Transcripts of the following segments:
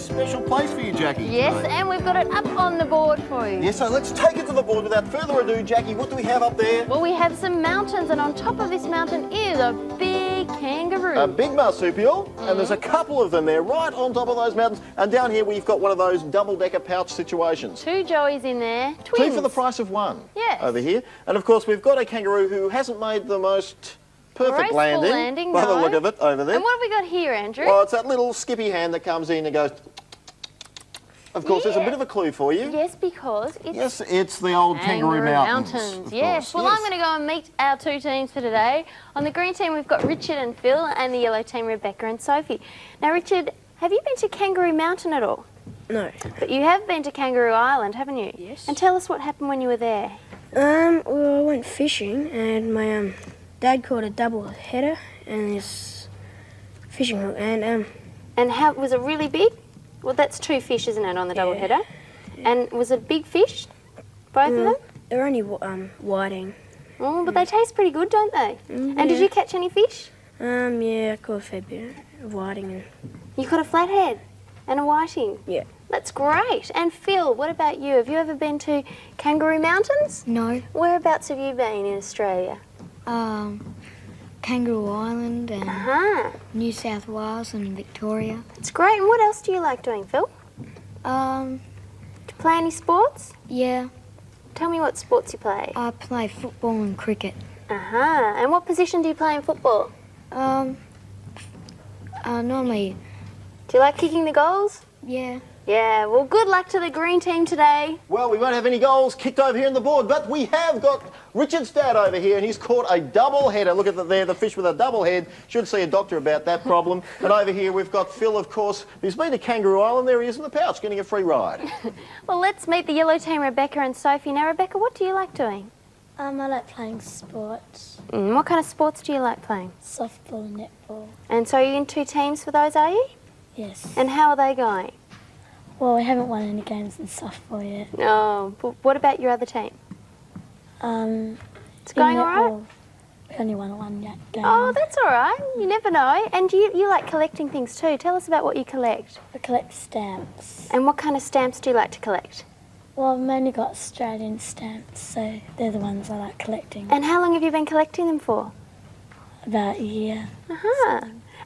special place for you, Jacqui. Yes, today. and we've got it up on the board for you. Yes, so let's take it to the board. Without further ado, Jacqui, what do we have up there? Well, we have some mountains, and on top of this mountain is a big kangaroo. A big marsupial, and there's a couple of them there right on top of those mountains. And down here we've got one of those double-decker pouch situations. 2 joeys in there. Twins. 2 for the price of 1. Yes. Over here. And of course we've got a kangaroo who hasn't made the most perfect Graceful landing by the no. look of it over there. And what have we got here, Andrew? Well, it's that little skippy hand that comes in and goes... Of course, there's a bit of a clue for you. Yes, because it's... Yes, it's the old Kangaroo Mountains. Yes. Well, I'm going to go and meet our 2 teams for today. On the green team, we've got Richard and Phil, and the yellow team, Rebecca and Sophie. Now, Richard, have you been to Kangaroo Mountain at all? No. But you have been to Kangaroo Island, haven't you? Yes. And tell us what happened when you were there. Well, I went fishing, and my dad caught a double header and his fishing hook, and And how was it really big? Well, that's 2 fish, isn't it, on the double header? Yeah. And was it big fish, both of them? they're only whiting. Oh, but they taste pretty good, don't they? And did you catch any fish? Yeah, I caught a fair bit of whiting. And You caught a flathead and a whiting. yeah. That's great. And Phil, what about you? Have you ever been to Kangaroo Mountains? No. Whereabouts have you been in Australia? Kangaroo Island and New South Wales and Victoria. That's great. And what else do you like doing, Phil? Um, Do you play any sports? yeah, Tell me what sports you play. I play football and cricket. And what position do you play in football? Normally, Do you like kicking the goals? yeah. Yeah, well, good luck to the green team today. Well, we won't have any goals kicked over here on the board, but we have got Richard's dad over here, and he's caught a double header. Look at that there, the fish with a double head. Should see a doctor about that problem. And over here we've got Phil, of course, who's been to Kangaroo Island. There he is in the pouch, getting a free ride. Well, let's meet the yellow team, Rebecca and Sophie. Now, Rebecca, what do you like doing? I like playing sports, What kind of sports do you like playing? softball and netball. And so you're in 2 teams for those, are you? Yes. And how are they going? Well, we haven't won any games in softball yet. Oh, but what about your other team? It's going all right? We only won 1 game. Oh, that's all right. You never know. And you like collecting things too. Tell us about what you collect. We collect stamps. And what kind of stamps do you like to collect? Well, I've mainly got Australian stamps, so they're the ones I like collecting. And how long have you been collecting them for? About a year.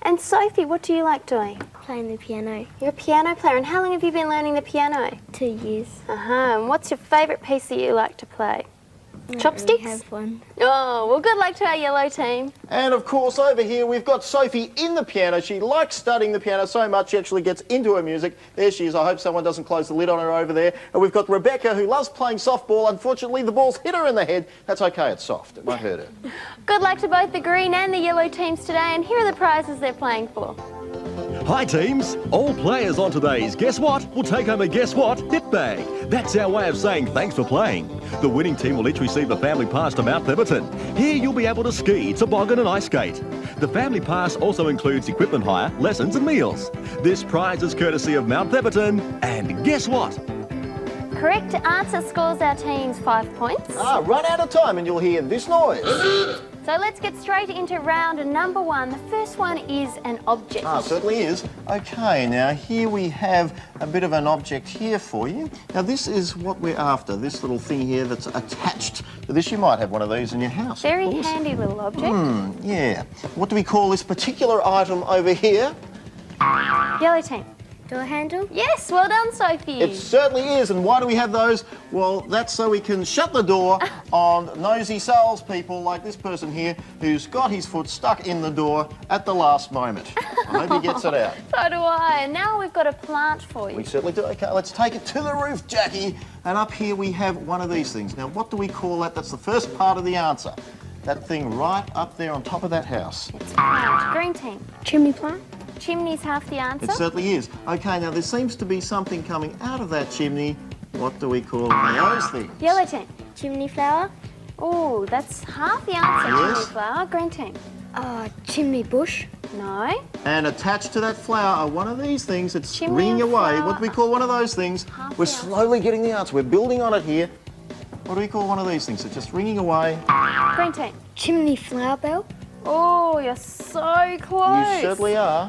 And Sophie, what do you like doing? Playing the piano. You're a piano player. And how long have you been learning the piano? 2 years. And what's your favourite piece that you like to play? Chopsticks? Have one. Oh, well, good luck to our yellow team. And of course, over here we've got Sophie in the piano. She likes studying the piano so much she actually gets into her music. There she is. I hope someone doesn't close the lid on her over there. And we've got Rebecca, who loves playing softball. Unfortunately, the ball's hit her in the head. That's okay, it's soft. It won't hurt her. Good luck to both the green and the yellow teams today. And here are the prizes they're playing for. Hi teams, all players on today's Guess What will take home a Guess What hit bag. That's our way of saying thanks for playing. The winning team will each receive a family pass to Mount Theberton. Here you'll be able to ski, toboggan and ice skate. The family pass also includes equipment hire, lessons and meals. This prize is courtesy of Mount Theberton, and guess what? Correct answer scores our teams 5 points. Run out of time and you'll hear this noise. So let's get straight into round number 1. The first one is an object. Certainly is. Okay, now here we have a bit of an object here for you. Now this is what we're after, this little thing here that's attached to this. You might have one of these in your house. Very handy little object. Yeah. What do we call this particular item over here? Yellow team. Door handle? Yes, well done, Sophie. It certainly is. And why do we have those? Well, that's so we can shut the door on nosy salespeople like this person here who's got his foot stuck in the door at the last moment. I hope he gets it out. So do I. And now we've got a plant for you. We certainly do. Okay, let's take it to the roof, Jacqui. And up here we have one of these things. Now, what do we call that? That's the first part of the answer. That thing right up there on top of that house. It's plant. Green team. Chimney plant? Chimney's half the answer. It certainly is. Okay, now there seems to be something coming out of that chimney. What do we call those things? Yellow team. Chimney flower? Oh, that's half the answer, Yes. chimney flower. Green team. Chimney bush. No. And attached to that flower are one of these things. It's Chimney ringing and away. flower. What do we call one of those things? Half We're the answer. slowly getting the answer. We're building on it here. What do we call one of these things? It's just ringing away. Green team. Chimney flower bell. Oh, you're so close. You certainly are.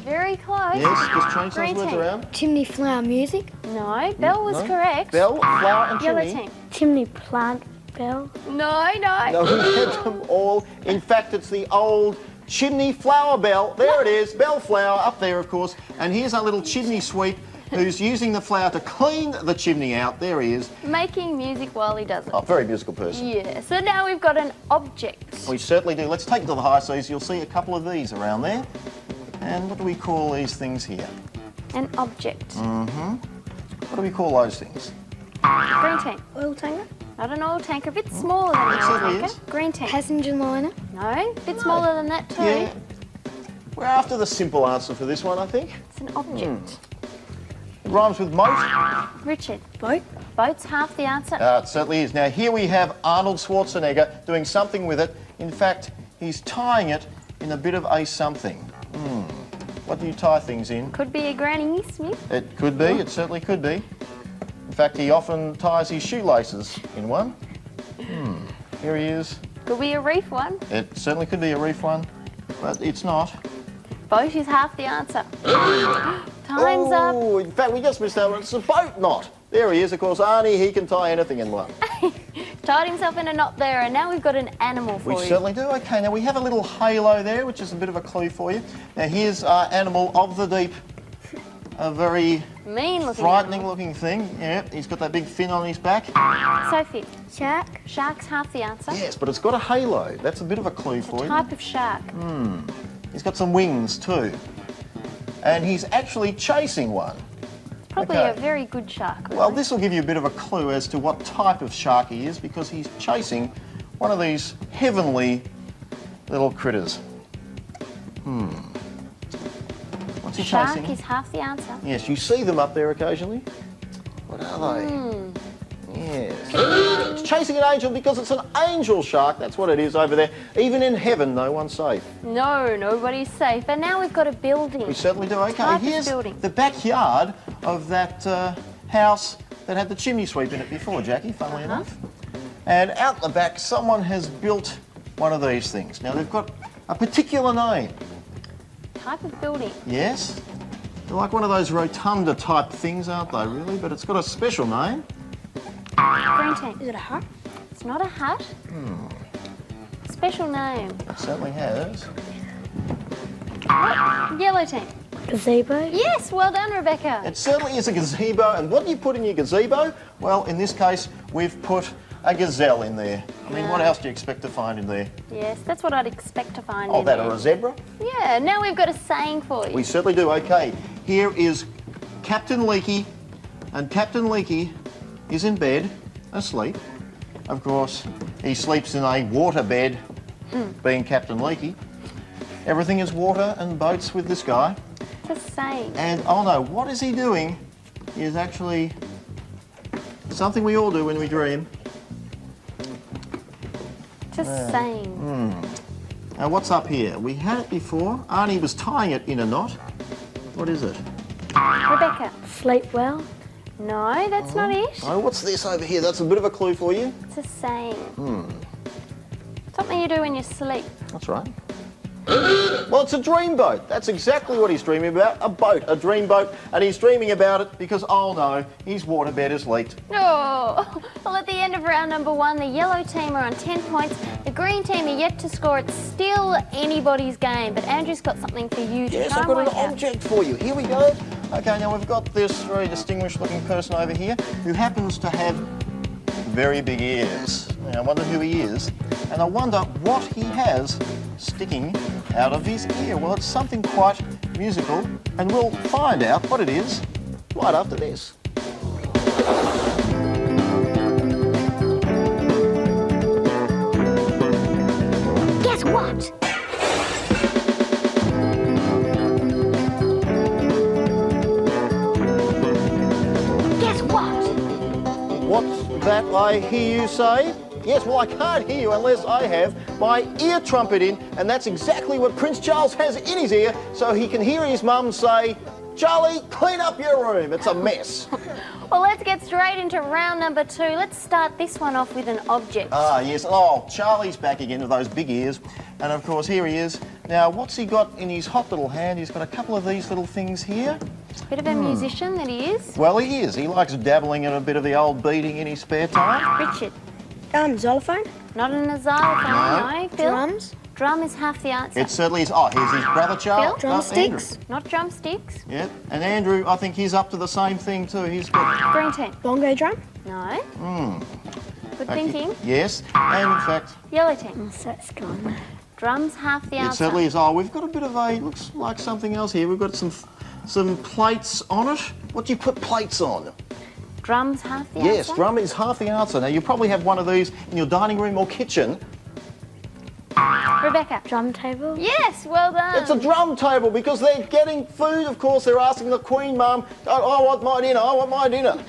Very close. Yes, just change Green those words team. around. Chimney flower music. No, Bell was No. correct. Bell, flower and Yellow chimney. team. Chimney plant bell. No, no. No, we had them all. In fact, it's the old chimney flower bell. There it is, bell flower up there, of course. And here's our little chimney sweep who's using the flower to clean the chimney out. There he is. Making music while he does it. Oh, very musical person. Yeah, so now we've got an object. We certainly do. Let's take it to the high seas. You'll see a couple of these around there. And what do we call these things here? An object. What do we call those things? Green team. Oil tanker. Not an oil tanker, a bit smaller than It an oil certainly tanker. is. Green team. Passenger liner. No, a bit smaller than that too. Yeah. We're after the simple answer for this one, I think. It's an object. It rhymes with moat. Richard. Boat. Boat's half the answer. It certainly is. Now, here we have Arnold Schwarzenegger doing something with it. In fact, he's tying it in a bit of a something. What do you tie things in? Could be a Granny Smith. It could be. It certainly could be. In fact, he often ties his shoelaces in one. Here he is. Could be a reef one. It certainly could be a reef one, but it's not. Boat is half the answer. Time's up. Oh, in fact, we just missed that one. It's a boat knot. There he is, of course. Arnie, he can tie anything in one. Tied himself in a knot there, and now we've got an animal for We you. certainly do. Okay, now we have a little halo there, which is a bit of a clue for you. Now here's our animal of the deep. A very Mean looking. frightening looking thing. Yeah, he's got that big fin on his back. Sophie. Shark. Shark's half the answer. Yes, but it's got a halo. That's a bit of a clue for you. Type of shark. He's got some wings too. And he's actually chasing one. Probably Okay. a very good shark. Really. Well, this will give you a bit of a clue as to what type of shark he is because he's chasing one of these heavenly little critters. What's he Shark chasing? is half the answer. Yes, you see them up there occasionally. What are they? Yes. It's chasing an angel because it's an angel shark. That's what it is over there. Even in heaven, no one's safe. No, nobody's safe. And now we've got a building. We certainly do. Okay, Type of here's building. the backyard of that house that had the chimney sweep in it before, Jackie, funnily enough. And out the back, someone has built one of these things. Now, they've got a particular name. Type of building. Yes? They're like one of those rotunda type things, aren't they, really? But it's got a special name. Green team. Is it a hut? It's not a hut. Special name. It certainly has. Yellow team. Gazebo. Yes, well done, Rebecca. It certainly is a gazebo. And what do you put in your gazebo? Well, in this case, we've put a gazelle in there. I mean, what else do you expect to find in there? Yes, that's what I'd expect to find Oh, in that there. or a zebra? Yeah, now we've got a saying for you. We certainly do. Okay, here is Captain Leaky, and Captain Leaky is in bed, asleep. Of course, he sleeps in a water bed, being Captain Leaky. Everything is water and boats with this guy. It's a saying. And, oh no, what is he doing? He is actually something we all do when we dream. It's a saying. Now, what's up here? We had it before. Arnie was tying it in a knot. What is it? Rebecca. Sleep well. No, that's not it. Oh, what's this over here? That's a bit of a clue for you. It's a saying. Something you do when you sleep. That's right. Well, it's a dream boat. That's exactly what he's dreaming about. A boat, a dream boat. And he's dreaming about it because, oh no, his waterbed has leaked. No. Well, at the end of round number 1, the yellow team are on 10 points. The green team are yet to score. It's still anybody's game, but Andrew's got something for you to Yes, try I've and got work an out. object for you. Here we go. Okay, now we've got this very distinguished looking person over here who happens to have very big ears. Now, I wonder who he is, and I wonder what he has sticking out of his ear. Well, it's something quite musical, and we'll find out what it is right after this. Guess what? Guess what? What's that I hear you say? Yes, well, I can't hear you unless I have my ear trumpet in, and that's exactly what Prince Charles has in his ear, so he can hear his mum say, "Charlie, clean up your room, it's a mess." Well, let's get straight into round number 2. Let's start this one off with an object. Ah, yes. Oh, Charlie's back again with those big ears. And of course, here he is. Now, what's he got in his hot little hand? He's got a couple of these little things here. Bit of a musician that he is. Well, he is. He likes dabbling in a bit of the old beating in his spare time. Richard. Xylophone. Not an xylophone, no. Phil. Drums. Drum is half the answer. It certainly is. Oh, here's his brother, Charles. Phil? Drumsticks. Not drumsticks. Yep. And Andrew, I think he's up to the same thing too. He's got... Green team. Bongo drum. No. Good thinking. Yes. And in fact... Yellow team. So it's gone. Drum's half the It answer. certainly is. Oh, we've got a bit of a... Looks like something else here. We've got some plates on it. What do you put plates on? Drum's half the answer. Yes, drum is half the answer. Now, you probably have one of these in your dining room or kitchen. Rebecca. Drum table. Yes, well done. It's a drum table because they're getting food. Of course, they're asking the Queen Mum, I want my dinner, I want my dinner.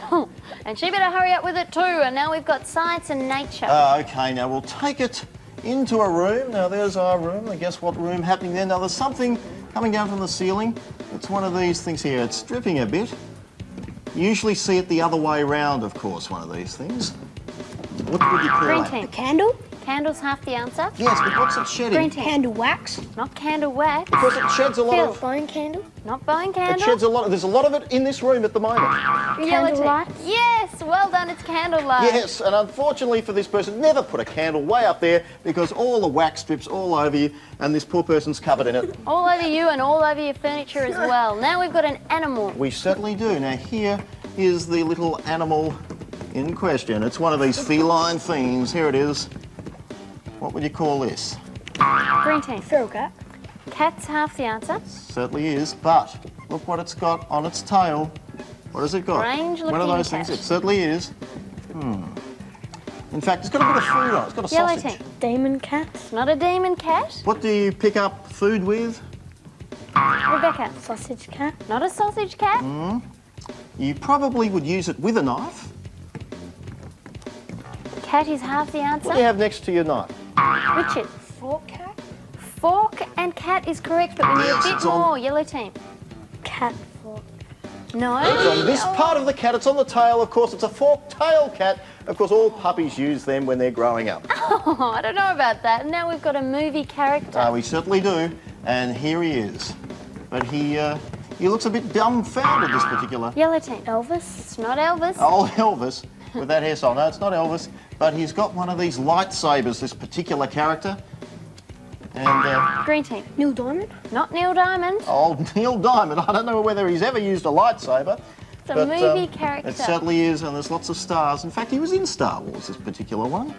And she better hurry up with it too. And now we've got science and nature. Okay, now we'll take it into a room. Now, there's our room. I guess what room happening there? Now, there's something coming down from the ceiling. It's one of these things here. It's dripping a bit. You usually see it the other way round, of course, one of these things. What would you call Green that? team. A candle. Candle's half the answer. Yes, but what's it shedding? Green team. Candle wax. Not candle wax. Because it sheds a lot Phil. of... Bone candle. Not bone It candle. sheds a lot. There's a lot of it in this room at the moment. Yellow team. Candlelight. Yes, well done. It's candlelight. Yes, and unfortunately for this person, never put a candle way up there because all the wax drips all over you and this poor person's covered in it. All over you and all over your furniture as well. Now we've got an animal. We certainly do. Now here is the little animal in question. It's one of these feline things. Here it is. What would you call this? Green team. Feral cat. Cat's half the answer. Certainly is, but look what it's got on its tail. What has it got? Strange One of looking those cat. things. It certainly is. In fact, it's got a bit of food on it. It's got a Yellow sausage. team. Demon cat. Not a demon cat. What do you pick up food with? Rebecca. Sausage cat. Not a sausage cat. You probably would use it with a knife. Cat is half the answer. What do you have next to your knife? Richard. Fork cat. Fork and cat is correct, but we need Yes, a bit it's on- more. Yellow team. Cat fork. No. It's on this part of the cat. It's on the tail, of course. It's a fork-tailed cat. Of course, all puppies use them when they're growing up. Oh, I don't know about that. Now we've got a movie character. We certainly do. And here he is. But he looks a bit dumbfounded, this particular Yellow team. Elvis. It's not Elvis. old Elvis with that hairstyle. No, it's not Elvis. But he's got one of these lightsabers, this particular character. And Green team. Neil Diamond. Not Neil Diamond. old Neil Diamond, I don't know whether he's ever used a lightsaber. It's a movie character. It certainly is, and there's lots of stars. In fact, he was in Star Wars, this particular one.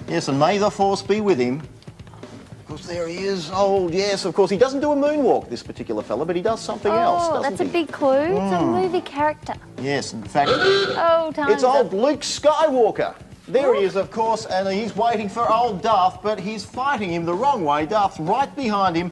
Yes, and may the Force be with him. Of course, there he is. Oh, yes, of course. He doesn't do a moonwalk, this particular fella, but he does something else, Oh, doesn't that's a he? big clue. It's a movie character. Yes, in fact, Oh, time's it's up. old Luke Skywalker. There he is, of course, and he's waiting for old Darth, but he's fighting him the wrong way. Darth's right behind him.